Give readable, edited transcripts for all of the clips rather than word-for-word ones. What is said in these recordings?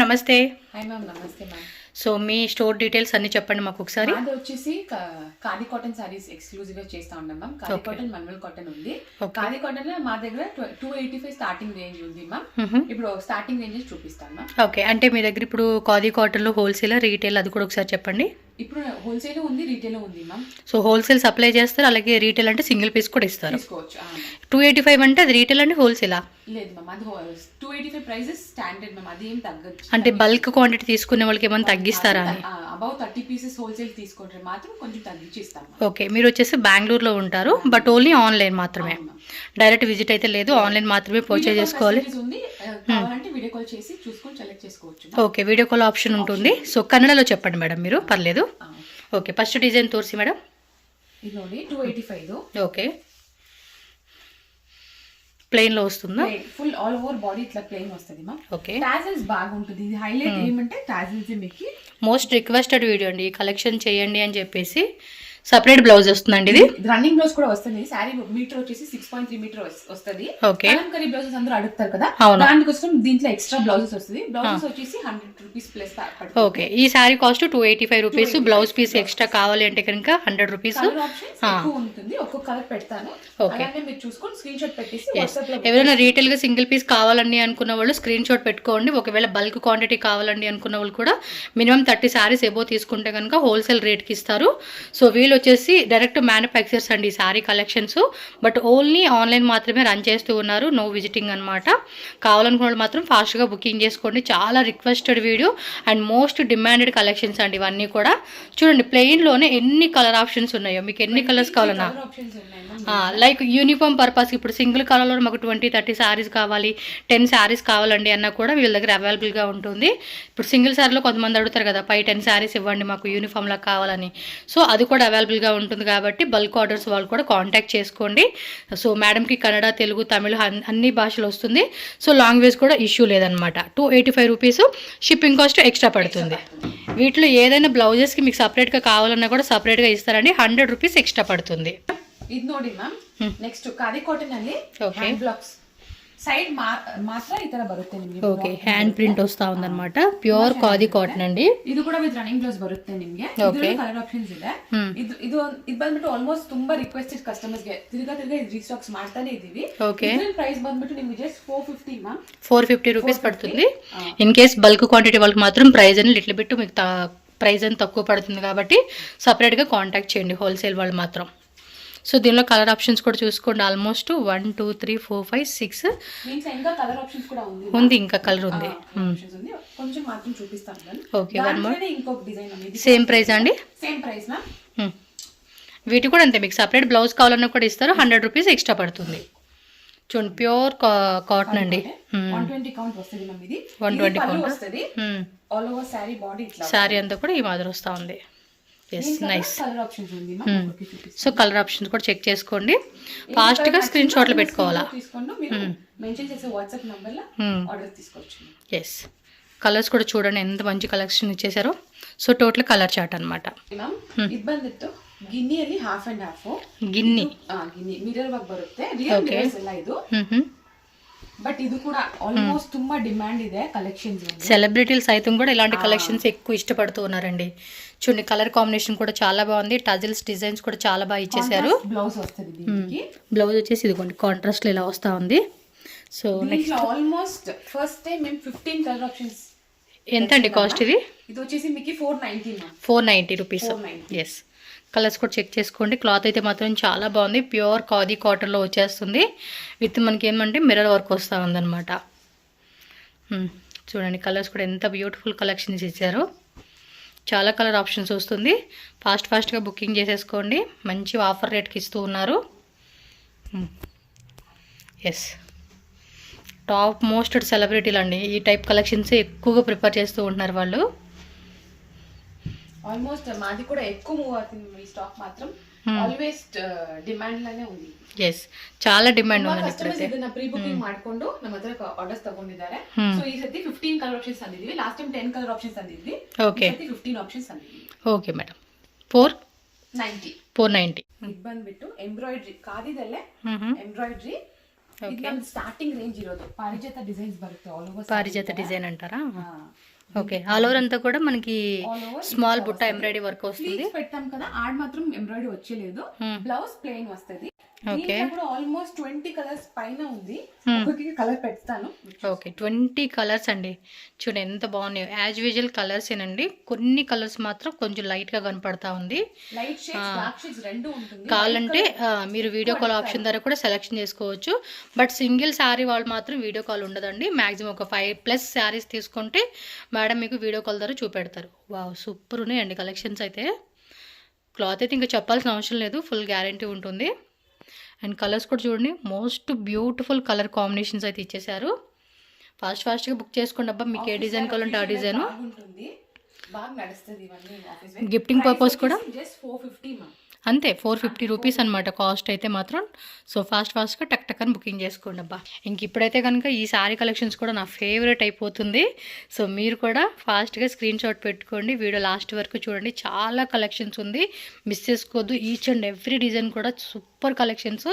నమస్తే. Hi ma'am, నమస్తే ma'am. So మీ store details అన్ని చెప్పండి మాకు ఒకసారి. అది వచ్చేసి ఖాదీ కాటన్ సారీస్ ఎక్స్క్లూజివ్ గా చేస్తా ఉన్నాం మ్యామ్. ఖాదీ కాటన్, మన్మల్ కాటన్ ఉంది. ఖాదీ కాటన్ లో మా దగ్గర 285 స్టార్టింగ్ రేంజ్ ఉంది మ్యామ్. ఇప్పుడు స్టార్టింగ్ రేంజ్ చూపిస్తాను మ్యామ్. ఓకే, అంటే మీ దగ్గర ఇప్పుడు ఖాదీ కాటన్ లో హోల్సేల్, రీటైల్ అది కూడా ఒకసారి చెప్పండి. ఇప్పుడు హోల్సేల్ ఉంది, రీటైల్ ఉంది మ్యామ్. సో హోల్సేల్ సప్లై చేస్తారు, అలాగే రీటైల్ అంటే సింగిల్ పీస్ కూడా ఇస్తారు. తీసుకోవచ్చు. 285 అంటే అది రీటైల్ అండి, హోల్సేలా? లేదు మ్యామ్, అది 285 ప్రైజెస్ స్టాండర్డ్ మ్యామ్. అది ఏం తగ్గదు. అంటే బల్క్ క్వాంటిటీ తీసుకునే వాళ్ళకి ఏమైనా తగ్గిస్తారా అని? అబౌవ్ 30 పీసెస్ హోల్సేల్ తీసుకుంటే మాత్రం కొంచెం తగ్గించి ఇస్తాం. ఓకే, మీరు వచ్చేసి బెంగళూరులో ఉంటారు, బట్ ఓన్లీ ఆన్లైన్ మాత్రమే, డైరెక్ట్ విజిట్ అయితే లేదు, ఆన్లైన్ మాత్రమే పర్చేజ్ చేసుకోవాలి. కావాలంటే వీడియో కాల్ చేసి చూసుకొని సెలెక్ట్ చేసుకోవచ్చు. ఓకే, వీడియో కాల్ ఆప్షన్ ఉంటుంది. సో కన్నడలో చెప్పండి మేడం మీరు, పర్లేదు. ఓకే, ఫస్ట్ డిజైన్ తోర్సి మేడం. ఇది ನೋಡಿ 285. ఓకే, ప్లెయిన్ లో వస్తుందా? ఫుల్ ఆల్ ఓవర్ బాడీ ఇట్లా ప్లెయిన్ వస్తుంది మ్యామ్. ఓకే, టాజిల్స్ బాగుంటుంది. ఇది హైలైట్ ఏమంటే టాజిల్స్ మీకు మోస్ట్ రిక్వెస్టెడ్ వీడియో అండి. కలెక్షన్ చేయండి అని చెప్పేసి సపరేట్ బ్లౌజ్ వస్తుందండి. ఇది రన్నింగ్ బ్లౌజ్ కూడా వస్తుంది. శారీ మీటర్ వచ్చేసి 6.3 మీటర్ వస్తుంది. ఓకే, కలంకరీ బ్లౌజెస్ అందరూ అడుగుతారు కదా, దానికోసం దీంట్లో ఎక్స్ట్రా బ్లౌజెస్ వస్తుంది. బ్లౌజెస్ వచ్చేసి 100 రూపీస్ ప్లస్. ఓకే, ఈ sari cost 285 rupees. Blouse piece extra కావాలి అంటే కనుక 100 రూపీస్ ఉంటుంది. ఒక్కొక్క కలర్ పెడతాను. అలానే మీరు చూసుకొని స్క్రీన్ షాట్ పెట్టేసి వాట్సాప్ లో. ఎవరైనా రీటైల్ గా సింగిల్ పీస్ కావాలండి అనుకున్న వాళ్ళు స్క్రీన్ షాట్ పెట్టుకోండి. ఒకవేళ బల్క్ క్వాంటిటీ కావాలండి అనుకున్న వాళ్ళు కూడా మినిమం 30 శారీస్ ఎబో తీసుకుంటే కనుక హోల్సేల్ రేట్ కి ఇస్తారు. సో వీళ్ళు వచ్చేసి డైరెక్ట్ మ్యానుఫ్యాక్చర్స్ అండి ఈ sari collections, but only online మాత్రమే రన్ చేస్తూ ఉన్నారు, నో విజిటింగ్ అనమాట. కావాలనుకున్న వాళ్ళు మాత్రం ఫాస్ట్గా బుకింగ్ చేసుకోండి. చాలా requested video and most demanded collections అండి ఇవన్నీ కూడా. చూడండి, ప్లెయిన్లోనే ఎన్ని కలర్ ఆప్షన్స్ ఉన్నాయో, మీకు ఎన్ని కలర్స్ కావాలన్నా, లైక్ యూనిఫామ్ పర్పస్. ఇప్పుడు సింగిల్ కలర్లో మాకు 20-30 శారీస్ కావాలి, 10 శారీస్ కావాలండి అన్నా కూడా వీళ్ళ దగ్గర అవైలబుల్గా ఉంటుంది. ఇప్పుడు సింగిల్ శారీలో కొంతమంది అడుగుతారు కదా, 10 శారీస్ ఇవ్వండి మాకు యూనిఫామ్లా కావాలని. సో అది కూడా అవైలబుల్గా ఉంటుంది కాబట్టి బల్క్ ఆర్డర్స్ వాళ్ళు కూడా కాంటాక్ట్ చేసుకోండి. సో మేడంకి కన్నడ, తెలుగు, తమిళ అన్ని భాషలు వస్తుంది. సో లాంగ్వేజ్ కూడా ఇష్యూ లేదనమాట. 285 రూపీస్, షిప్పింగ్ కాస్ట్ ఎక్స్ట్రా పడుతుంది. వీటిలో ఏదైనా బ్లౌజెస్కి మీకు సపరేట్గా కావాలన్నా కూడా సపరేట్గా ఇస్తారండి, 100 రూపీస్ ఎక్స్ట్రా పడుతుంది. ఇది ನೋಡಿ ಮ್ಯಾಮ್. ನೆಕ್ಸ್ಟ್ ಖಾದಿ ಕಾಟನ್ ಅಲ್ಲಿ ಹ್ಯಾಂಡ್ ಬ್ಲಾಕ್ಸ್ ಸೈಡ್ ಮಾತ್ರ ಈ ತರ ಬರುತ್ತೆ ನಿಮಗೆ. ಓಕೆ, ಹ್ಯಾಂಡ್ ಪ್ರಿಂಟ್ ವಸ್ತಾ ఉందన్నమాట. ప్యూర్ ఖాదీ కాటన్ అండి. ಇದು ಕೂಡ ವಿತ್ ರನ್ನಿಂಗ್ ಬ್ಲೌಸ್ ಬರುತ್ತೆ ನಿಮಗೆ. ಇದರಲ್ಲಿ ಕಲರ್ ಆಪ್ಷನ್ಸ್ ಇದೆ. ಇದು ಬಂದ್ಬಿಟ್ಟು ಆಲ್ಮೋಸ್ಟ್ ತುಂಬಾ ರಿಕ್ವೆಸ್ಟೆಡ್ ಕಸ್ಟಮರ್ಸ್ ಗೆ ತಿರ್ಗಾ ಇದು ರೀಸ್ಟಾಕ್ಸ್ ಮಾಡ್ತಾನೆ ಇದೀವಿ. ಇದರ ಪ್ರೈಸ್ ಬಂದ್ಬಿಟ್ಟು ನಿಮಗೆ ಜಸ್ಟ್ 450 ಮ್ಯಾಮ್. 450 రూపీస్ పడుతుంది. ఇన్ కేస్ బల్క్ క్వాంటిటీ వాళ్ళకి మాత్రం ప్రైస్ అని లిటిల్ బిట్ మీకు ప్రైస్ అని తక్కువ పడుతుంది కాబట్టి సపరేట్గా కాంటాక్ట్ చేయండి హోల్సేల్ వాళ్ళు మాత్రం. సో దీనిలో కలర్ ఆప్షన్స్ కూడా చూసుకోండి. ఆల్మోస్ట్ 1 2 3 4 5 6 ఇంకా కలర్ ఆప్షన్స్ కూడా ఉంది, ఇంకా కలర్ ఉంది. కొంచెం మాత్రం చూపిస్తాను. Okay, one more. ఇంకొక డిజైన్ ఉంది. సేమ్ ప్రైస్ అండి? Same price ma'am. వీటి కూడా అంతే, మీకు సపరేట్ బ్లౌజ్ కావాలన్నా కూడా ఇస్తారు, 100 రూపీస్ ఎక్స్ట్రా పడుతుంది. చూడండి, ప్యూర్ కాటన్ అండి. 120 కౌంట్ వస్తుంది మ్యామ్. ఇది 120 కౌంట్ వస్తుంది. ఆల్ ఓవర్ సారీ బాడీ ఇట్లా, సారీ అంతా కూడా ఈ మాదిరి వస్తూ ఉంది. నైస్. సో కలర్ ఆప్షన్స్ కూడా చెక్ చేసుకోండి, ఫాస్ట్గా స్క్రీన్ షాట్లు పెట్టుకోవాలా. ఎస్, కలర్స్ కూడా చూడండి ఎంత మంచి కలెక్షన్ ఇచ్చేసారో. సో టోటల్ కలర్ చార్ట్ అనమాట. ಗಿನ್ನಿಯಲ್ಲಿ ಹಾಫ್ ಅಂಡ್ ಹಾಫ್ ಗಿನ್ನಿ ಮಿರರ್ ವರ್ಕ್ ಬರುತ್ತೆ. ರಿಯಲ್ ಮಿರರ್ಸ್ ಎಲ್ಲ ಇದು. బట్ ఇది కూడా ఆల్మోస్ట్ ತುಂಬಾ డిమాండ్ ಇದೆ కలెక్షన్స్. సెలబ్రిటీలు సైతం కూడా ఇలాంటి కలెక్షన్స్ ఎక్కువ ఇష్టపడుతూ ఉన్నారండి. చూడండి, కలర్ కాంబినేషన్ కూడా చాలా బాగుంది. టజిల్స్ డిజైన్స్ కూడా చాలా బాగా ఇచ్చేసారు. బ్లౌజ్ వస్తుంది దీనికి. బ్లౌజ్ వచ్చేసి ఇదిగోండి కాంట్రాస్ట్ ఇలా వస్తూ ఉంది. So next almost first time మేము 15 కలర్ ఆప్షన్స్. ఎంత అండి కాస్ట్ ఇది? ఇది వచ్చేసి మీకు 490 రూపీస్. ఎస్, కలర్స్ కూడా చెక్ చేసుకోండి. క్లాత్ అయితే మాత్రం చాలా బాగుంది. ప్యూర్ ఖాదీ కాటన్లో వచ్చేస్తుంది. విత్ మనకి ఏమంటే మిర్రర్ వర్క్ వస్తూ ఉందన్నమాట. చూడండి, కలర్స్ కూడా ఎంత బ్యూటిఫుల్ కలెక్షన్స్ ఇచ్చారో. చాలా కలర్ ఆప్షన్స్ వస్తుంది. ఫాస్ట్గా బుకింగ్ చేసేసుకోండి. మంచి ఆఫర్ రేట్కి ఇస్తూ ఉన్నారు. ఎస్, టాప్ మోస్ట్ సెలబ్రిటీలు అండి ఈ టైప్ కలెక్షన్స్ ఎక్కువగా ప్రిఫర్ చేస్తూ ఉంటున్నారు వాళ్ళు. ఆల్మోస్ట్ మాది కూడా ఎక్కువ మూవ్ అవుతుంది. ఈ స్టాక్ మాత్రం ఆల్వేస్ ಡಿಮ್ಯಾಂಡ್ లానే ఉంది. yes, చాలా ಡಿಮ್ಯಾಂಡ್ ఉంది. ಕಸ್ಟಮರ್ಸ್ ಇದನ್ನ ಪ್ರೀ ಬುಕಿಂಗ್ ಮಾಡ್ಕೊಂಡು ನಮ್ಮ ಹತ್ರ ಆರ್ಡರ್ಸ್ ತಗೊಂಡಿದ್ದಾರೆ. ಸೊ ಈ ಸತಿ 15 ಕಲರ್ ಆಪ್ಷನ್ಸ್ ತಂದಿದ್ವಿ. ಲಾಸ್ಟ್ ಟೈಮ್ 10 ಕಲರ್ ಆಪ್ಷನ್ಸ್ ತಂದಿದ್ವಿ. ಓಕೆ, ಈ ಸತಿ 15 ಆಪ್ಷನ್ಸ್ ತಂದಿದ್ವಿ. Okay madam. 490 ಇದು ಬಂದ್ಬಿಟ್ಟು ಎಂಬ್ರಾಯ್ಡ್ರಿ ಖಾದಿದಲ್ಲೇ ಎಂಬ್ರಾಯ್ಡ್ರಿ ಇದು ನಮ್ದು ಸ್ಟಾರ್ಟಿಂಗ್ ರೇಂಜ್ ಇರೋದು. ಪಾರಿಜಾತ ಡಿಸೈನ್ಸ್ ಬರುತ್ತೆ ಆಲ್ ಓವರ್. పారిజాత డిజైన్ అంటారా? ఓకే, ఆల్ ఓవర్ అంతా కూడా మనకి స్మాల్ బుట్ట ఎంబ్రాయిడరీ వర్క్ వస్తుంది. పెడతాం కదా, ఆడ మాత్రం ఎంబ్రాయిడరీ వచ్చేలేదు. బ్లౌజ్ ప్లెయిన్ వస్తుంది. ఓకే, కూడా ఆల్మోస్ట్ 20 కలర్స్ పైన ఉంది. ఒక్కొక్క కలర్ పెడతాను. ఓకే, 20 కలర్స్ అండి. చూడండి ఎంత బాగున్నాయి. యాజ్ యూజువల్ కలర్స్ ఏనండి, కొన్ని కలర్స్ మాత్రం కొంచెం లైట్ గా కనపడతా ఉంది. లైట్ షేడ్స్, డార్క్ షేడ్స్ రెండు ఉంటుంది. కావాలంటే మీరు వీడియో కాల్ ఆప్షన్ ద్వారా కూడా సెలెక్షన్ చేసుకోవచ్చు. బట్ సింగిల్ శారీ వాళ్ళు మాత్రం వీడియో కాల్ ఉండదండి. మాక్సిమం ఒక 5+ శారీస్ తీసుకుంటే మేడం మీకు వీడియో కాల్ ద్వారా చూపెడతారు. వావ్, సూపర్ ఉన్నాయండి కలెక్షన్స్ అయితే. క్లాత్ అయితే ఇంకా చెప్పాల్సిన అవసరం లేదు, ఫుల్ గ్యారంటీ ఉంటుంది. అండ్ కలర్స్ కూడా చూడండి, మోస్ట్ బ్యూటిఫుల్ కలర్ కాంబినేషన్స్ అయితే ఇచ్చేసారు. ఫాస్ట్గా బుక్ చేసుకోండి అబ్బా, మీకు ఏ డిజైన్ కావాలంటే ఆ డిజైన్. గిఫ్టింగ్ పర్పస్ కూడా అంతే 450 రూపీస్ అనమాట కాస్ట్ అయితే మాత్రం. సో ఫాస్ట్గా టక్ అని బుకింగ్ చేసుకోండి అబ్బా. ఇంక ఇప్పుడైతే కనుక ఈ శారీ కలెక్షన్స్ కూడా నా ఫేవరెట్ అయిపోతుంది. సో మీరు కూడా ఫాస్ట్గా స్క్రీన్ షాట్ పెట్టుకోండి, వీడియో లాస్ట్ వరకు చూడండి. చాలా కలెక్షన్స్ ఉంది, మిస్ చేసుకోవద్దు. ఈచ్ అండ్ ఎవ్రీ డిజైన్ కూడా సూపర్ కలెక్షన్స్.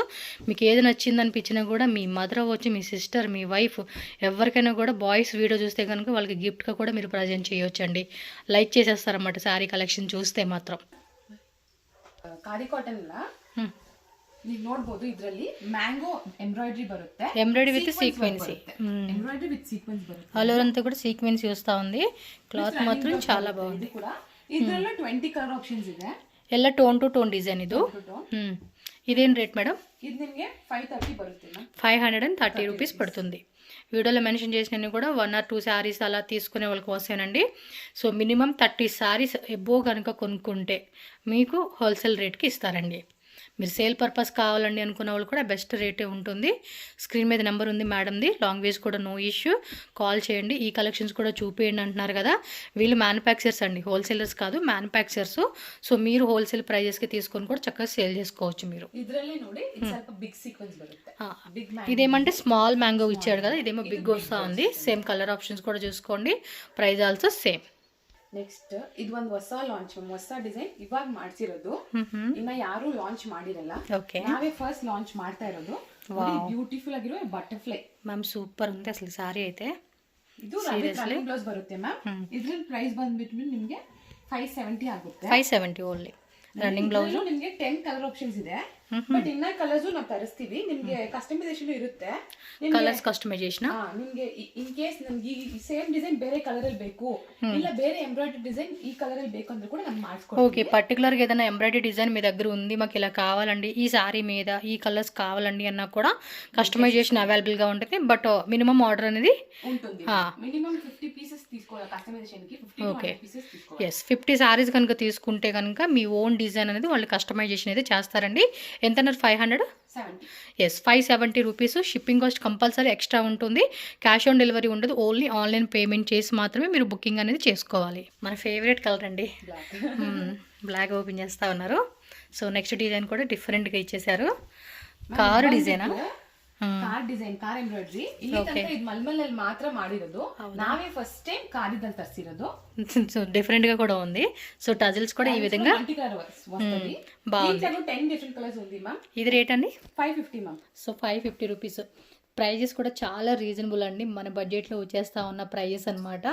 మీకు ఏది నచ్చింది అనిపించినా కూడా మీ మదర్ అవ్వచ్చు, మీ సిస్టర్, మీ వైఫ్, ఎవరికైనా కూడా బాయ్స్ వీడియో చూస్తే కనుక వాళ్ళకి గిఫ్ట్గా కూడా మీరు ప్రజెంట్ చేయొచ్చండి. లైక్ చేసేస్తారన్నమాట శారీ కలెక్షన్ చూస్తే మాత్రం. ಕಾದಿ ಕಾಟನ್ ನೀವು ನೋಡಬಹುದು. ಇದರಲ್ಲಿ ಮ್ಯಾಂಗೋ ಎಂಬ್ರಾಯ್ಡರಿ ಬರುತ್ತೆ, embroidery with sequence. Embroidery with sequence బರುತ್ತೆ. ఆల్ ఓవర్ అంతా కూడా సీక్వెన్సీ వస్తూ ఉంది. క్లాత్ మాత్రం చాలా బాగుంది. ಇದರಲ್ಲೂ 20 కలర్ ఆప్షన్స్ ಇದೆ. ಎಲ್ಲ ಟೋನ್ ಟು ಟೋನ್ ಡಿಸೈನ್ ಇದು. ఇదేం రేట్ మేడం? ఇది నిಮಗೆ 530 బರುತ್ತೆ. 530 రూపీస్ పడుతుంది. వీడియోలో మెన్షన్ చేసినవి కూడా 1 or 2 శారీస్ అలా తీసుకునే వాళ్ళకి వస్తానండి. సో మినిమం 30 శారీస్ ఎబో కనుక కొనుక్కుంటే మీకు హోల్సేల్ రేట్కి ఇస్తారండి. మీరు సేల్ పర్పస్ కావాలండి అనుకున్న వాళ్ళు కూడా బెస్ట్ రేటే ఉంటుంది. స్క్రీన్ మీద నెంబర్ ఉంది మేడంది, లాంగ్వేజ్ కూడా నో ఇష్యూ, కాల్ చేయండి. ఈ కలెక్షన్స్ కూడా చూపించండి అంటున్నారు కదా. వీళ్ళు మ్యానుఫ్యాక్చర్స్ అండి, హోల్సేలర్స్ కాదు, మ్యానుఫ్యాక్చర్స్. సో మీరు హోల్సేల్ ప్రైజెస్కి తీసుకొని కూడా చక్కగా సేల్ చేసుకోవచ్చు మీరు. ఇదేమంటే స్మాల్ మ్యాంగో ఇచ్చాడు కదా, ఇదేమో బిగ్ వస్తూ ఉంది. సేమ్ కలర్ ఆప్షన్స్ కూడా చూసుకోండి, ప్రైస్ ఆల్సో సేమ్. ನೆಕ್ಸ್ಟ್ ಇದು ಒಂದು ಹೊಸ ಲಾಂಚ್, ಹೊಸ ಡಿಸೈನ್ ಇವಾಗ ಮಾಡ್ಸಿರೋದು. ಇನ್ನ ಯಾರು ಲಾಂಚ್ ಮಾಡಿರಲ್ಲ, ನಾವೇ ಫಸ್ಟ್ ಲಾಂಚ್ ಮಾಡ್ತಾ ಇರೋದು. ಬ್ಯೂಟಿಫುಲ್ ಆಗಿರೋ ಬಟರ್ಫ್ಲೈ ಮ್ಯಾಮ್, ಸೂಪರ್ ఉంది ಅಸలు ಸಾರಿ ಐತೆ. ಇದು ರನ್ನಿಂಗ್ ಬ್ಲೌಸ್ ಬರುತ್ತೆ ಮ್ಯಾಮ್. ಇದ್ರ ಪ್ರೈಸ್ ಬಂದ್ಬಿಟ್ಟು ನಿಮಗೆ 570 ಆಗುತ್ತೆ. 570 ಓನ್ಲಿ. ರನ್ನಿಂಗ್ ಬ್ಲೌಸ್ ನಿಮಗೆ 10 ಕಲರ್ ಆಪ್ಷನ್ಸ್ ಇದೆ. ಬಟ್ ಇನ್ನ ಕಲರ್ಸ್ ನಾವು ತರಿಸ್ತೀವಿ, ನಿಮಗೆ ಕಸ್ಟಮೈಸೇಷನ್ ಇರುತ್ತೆ. ಕಲರ್ಸ್ ಕಸ್ಟಮೈಸೇಷನ್ ನಿಮಗೆ ಇನ್ ಕೇಸ್ ನಮ್ಗೆ ಈ ಸೇಮ್ ಡಿಸೈನ್ ಬೇರೆ ಕಲರ್ ಅಲ್ಲಿ ಬೇಕು, ಇಲ್ಲ ಬೇರೆ ಎಂಬ್ರಾಯ್ಡರಿ ಡಿಸೈನ್ ಈ కలర్ ಅಲ್ಲಿ ಬೇಕು ಅಂದ್ರೆ కూడా మనం మార్చుకోవచ్చు. ఓకే, పర్టికులర్ గా ఏదైనా ఎంబ్రాయిడరీ డిజైన్ మీ దగ్గర ఉంది, మాకు ఇలా కావాలండి, ఈ సారీ మీద ఈ కలర్స్ కావాలండి అన్నా కూడా కస్టమైజేషన్ అవైలబుల్ గా ఉంటుంది. బట్ మినిమం ఆర్డర్ అనేది ఉంటుంది. మినిమం 50 పీసెస్ తీసుకోవాలి కస్టమైజేషన్ కి. 50 పీసెస్ తీసుకోవాలి. yes, 50 సారీస్ కనుక తీసుకుంటే కనుక మీ ఓన్ డిజైన్ అనేది వాళ్ళు కస్టమైజేషన్ అయితే చేస్తారండి. ఎంత అన్నారు? 570. Yes, 570 rupees. Shipping cost compulsory extra ఉంటుంది. క్యాష్ ఆన్ డెలివరీ ఉండదు, ఓన్లీ ఆన్లైన్ పేమెంట్ చేసి మాత్రమే మీరు బుకింగ్ అనేది చేసుకోవాలి. మన ఫేవరెట్ కలర్ అండి, బ్లాక్ ఓపెన్ చేస్తూ ఉన్నారు. సో నెక్స్ట్ డిజైన్ కూడా డిఫరెంట్గా ఇచ్చేసారు. కారు డిజైనా? Car design, car embroidery. ಇಲ್ಲಿ ತನಕ ಇದು ಮಲ್ಮಲಲ್ಲಿ ಮಾತ್ರ ಮಾಡಿರೋದು, ನಾವೇ ಫಸ್ಟ್ ಟೈಮ್ ಕಾರಿದಲ್ಲಿ ತರಿಸಿರೋದು. సో డిఫరెంట్ గా కూడా ఉంది. సో టజిల్స్ కూడా ఈ విధంగా బాగుంది. 10 డిఫరెంట్ కలర్స్ ఉంది మ్యామ్. ఇది రేట్ అండి 550 మ్యామ్. So 550 rupees. ప్రైజెస్ కూడా చాలా రీజనబుల్ అండి, మన బడ్జెట్లో వచ్చేస్తా ఉన్న ప్రైజెస్ అనమాట.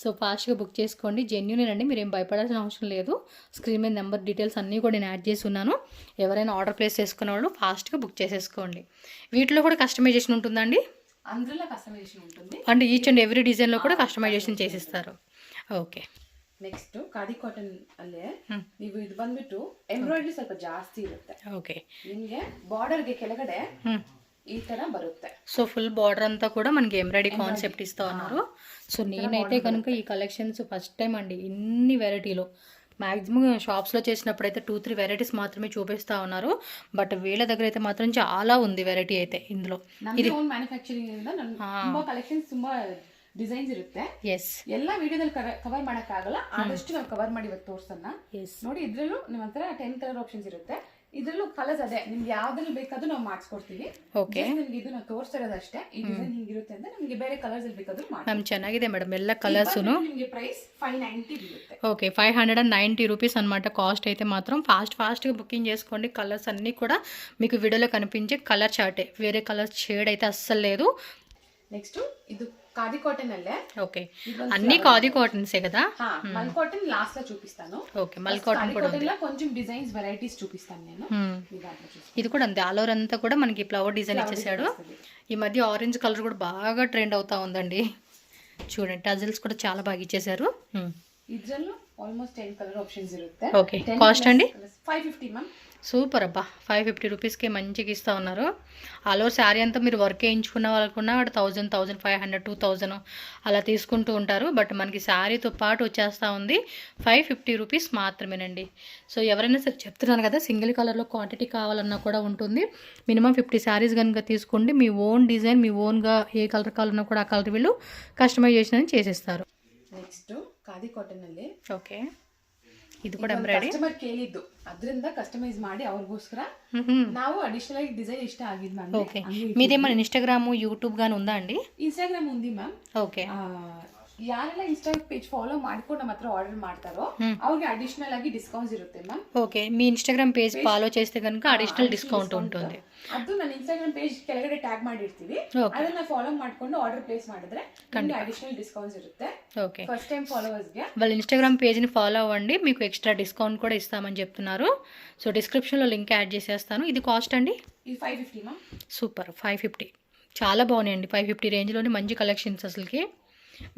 సో ఫాస్ట్గా బుక్ చేసుకోండి, జెన్యూన్ అండి, మీరేం భయపడాల్సిన అవసరం లేదు. స్క్రీన్ మీద నెంబర్ డీటెయిల్స్ అన్నీ కూడా నేను యాడ్ చేసి ఉన్నాను. ఎవరైనా ఆర్డర్ ప్లేస్ చేసుకున్న వాళ్ళు ఫాస్ట్గా బుక్ చేసేసుకోండి. వీటిలో కూడా కస్టమైజేషన్ ఉంటుందండి? అందులో కస్టమైజేషన్ ఉంటుంది, అంటే ఈచ్ అండ్ ఎవ్రీ డిజైన్లో కూడా కస్టమైజేషన్ చేసిస్తారు. ಓಕೆ, ನೆಕ್ಸ್ಟ್ ಖಾದಿ ಕಾಟನ್ ಅಲ್ಲೇ ನೀವು ಇದು ಬಂದ್ಬಿಟ್ಟು ಎಂಬ್ರಾಯ್ಡರಿ ಸ್ವಲ್ಪ ಜಾಸ್ತಿ ಇರುತ್ತೆ. ಓಕೆ, ನಿಮಗೆ ಬಾರ್ಡರ್ಗೆ ಕೆಳಗಡೆ ఈ ತರ బರುತ್ತೆ. సో ఫుల్ బార్డర్ అంతా కూడా మనకి ఎంబ్రాయిడరీ కాన్సెప్ట్ ఇస్తూ ఉన్నారు. సో నేనైతే కనుక ఈ కలెక్షన్స్ ఫస్ట్ టైం అండి, ఇన్ని వెరైటీలో. మ్యాక్సిమం షాప్స్లో చేసినప్పుడైతే 2-3 వెరైటీస్ మాత్రమే చూపిస్తూ ఉన్నారు. బట్ వీళ్ళ దగ్గర అయితే మాత్రం చాలా ఉంది వెరైటీ అయితే ఇందులో. ఇది ಮ್ಯಾನುಫ್ಯಾಕ್ಚರಿಂಗ್ ಇಂದ ತುಂಬಾ ಕಲೆಕ್ಷನ್ಸ್, ತುಂಬಾ ಡಿಸೈನ್ಸ್ ಇರುತ್ತೆ. ಎಸ್, ಎಲ್ಲ ವಿಡಿಯೋದಲ್ಲಿ ಕವರ್ ಮಾಡಕ್ಕಾಗಲ್ಲ, ಆದಷ್ಟು ನಾವು ಕವರ್ ಮಾಡಿ ಇವತ್ತು ತೋರ್ಸೋಣ. ನೋಡಿ, ಇದ್ರಲ್ಲೂ ನಿಮ್ಮ ಹತ್ರ 10 ಕಲರ್ ಆಪ್ಷನ್ಸ್ ಇರುತ್ತೆ. ಇದ್ರಲ್ಲೂ ಕಲರ್ಸ್ ಅದೇ ನಿಮ್ಗೆ ಯಾವ್ದ್ರಲ್ಲಿ ಬೇಕಾದ್ರೂ ನಾವು ಮಾಡಿಸ್ಕೊಡ್ತೀವಿ. ಓಕೆ, ನಿಮ್ಗೆ ಇದು ನಾವು ತೋರಿಸ್ತಾ ಇರೋದು ಅಷ್ಟೇ. ಈ ಡಿಸೈನ್ ಹಿಂಗಿರುತ್ತೆ ಅಂತ ನಿಮ್ಗೆ ಬೇರೆ ಕಲರ್ಸ್ ಅಲ್ಲಿ ಬೇಕಾದ್ರೂ ಮ್ಯಾಮ್ ಚೆನ್ನಾಗಿದೆ ಮೇಡಮ್ ಎಲ್ಲ కలర్స్ను. ನಿಮ್ಗೆ ಪ್ರೈಸ್ 590 ಬೀಳುತ್ತೆ. ఓకే 590 రూపీస్ అనమాట కాస్ట్ అయితే మాత్రం. ఫాస్ట్గా బుకింగ్ చేసుకోండి. కలర్స్ అన్నీ కూడా మీకు వీడియోలో కనిపించే కలర్ చార్టే, వేరే కలర్ షేడ్ అయితే అస్సలు లేదు. నెక్స్ట్ ఇది ఖాదీ కాటన్ అల్లే. ఓకే, అన్ని ఖాదీ కాటన్సే కదా. మల్ కాటన్ లాస్ట్ లో చూపిస్తాను. ఓకే, మల్ కాటన్ కూడా ఉంది. కొంచెం డిజైన్స్ వెరైటీస్ చూపిస్తాను నేను. ఇది కూడా అంతే, ఆల్ ఓవర్ అంతా కూడా మనకి ఫ్లవర్ డిజైన్ ఇచ్చేసాడు. ఈ మధ్య ఆరెంజ్ కలర్ కూడా బాగా ట్రెండ్ అవుతా ఉందండి. చూడండి టజల్స్ కూడా చాలా బాగా ఇచ్చేసారు. ఇద్రల్లో ఆల్మోస్ట్ 10 కలర్ ఆప్షన్స్ ఇರುತ್ತೆ. ఓకే, కాస్ట్ అండి 550 మ్యామ్. సూపర్ అబ్బా, 550 రూపీస్కి మంచిగా ఇస్తూ ఉన్నారు. ఆల్ ఓవర్ శారీ అంతా మీరు వర్క్ వేయించుకున్న వాళ్ళకున్నా 1000, 1500, 2000 అలా తీసుకుంటూ ఉంటారు. బట్ మనకి శారీతో పాటు వచ్చేస్తూ ఉంది 550 రూపీస్ మాత్రమేనండి. సో ఎవరైనా సరే చెప్తున్నాను కదా, సింగిల్ కలర్లో క్వాంటిటీ కావాలన్నా కూడా ఉంటుంది. మినిమం 50 శారీస్ కనుక తీసుకోండి, మీ ఓన్ డిజైన్ మీ ఓన్గా ఏ కలర్ కావాలన్నా కూడా ఆ కలర్ వీళ్ళు కస్టమైజేషన్ అని చేసేస్తారు. ನೆಕ್ಸ್ಟ್ ಖಾದಿ ಕಾಟನ್ ಅಲ್ಲಿ ಓಕೆ, ಇದು ಕೂಡ ಎಂಬ್ರಾಯ್ಡರಿ ಕಸ್ಟಮರ್ ಕೇಳಿದ್ದು, ಅದರಿಂದ ಕಸ್ಟಮೈಸ್ ಮಾಡಿ ಅವ್ರಿಗೋಸ್ಕರ ನಾವು ಅಡಿಷನಲ್ ಆಗಿ ಡಿಸೈನ್ ಇಷ್ಟ ಆಗಿದ್ ಮ್ಯಾಮ್. ఓకే, మీదేమన్నా ఇన్స్టాగ్రామ్ యూట్యూబ్ గాని ఉందా అండి? ಇನ್ಸ್ಟಾಗ್ರಾಮ್ ఉంది ಮ್ಯಾಮ್. ఓకే, ಯಾರೆಲ್ಲ ಇನ್ಸ್ಟಾಗ್ರಾಮ್ ಪೇಜ್ ಫಾಲೋ ಮಾಡ್ಕೊಂಡು ನಮ್ಮ ಹತ್ರ ಆರ್ಡರ್ ಮಾಡ್ತಾರೋ ಅವ್ರಿಗೆ ಅಡಿಷನಲ್ ಆಗಿ ಡಿಸ್ಕೌಂಟ್ಸ್ ಇರುತ್ತೆ ಮ್ಯಾಮ್. ఓకే, మీ ఇన్స్టాగ్రామ్ పేజ్ ఫాలో చేస్తే కనుక అడిషనల్ డిస్కౌంట్ ఉంటుంది. ಅದು ನನ್ನ ಇನ್ಸ್ಟಾಗ್ರಾಮ್ ಪೇಜ್ ಕೆಳಗಡೆ ಟ್ಯಾಗ್ ಮಾಡಿರ್ತೀವಿ, ಅದನ್ನ ಫಾಲೋ ಮಾಡ್ಕೊಂಡು ಆರ್ಡರ್ ಪ್ಲೇಸ್ ಮಾಡಿದ್ರೆ ನಿಮಗೆ ಅಡಿಷನಲ್ ಡಿಸ್ಕೌಂಟ್ಸ್ ಇರುತ್ತೆ. ఓకే, ఫస్ట్ టైం ఫాలోవర్స్ ಗೆ వాళ్ళ ఇన్స్టాగ్రామ్ పేజ్ని ఫాలో అవ్వండి, మీకు ఎక్స్ట్రా డిస్కౌంట్ కూడా ఇస్తామని చెప్తున్నారు. సో డిస్క్రిప్షన్లో లింక్ యాడ్ చేసేస్తాను. ఇది కాస్ట్ అండి? ఇది 550 మ్యామ్. సూపర్, 550 చాలా బాగున్నాయండి. 550 రేంజ్లోనే మంచి కలెక్షన్స్, అసలుకి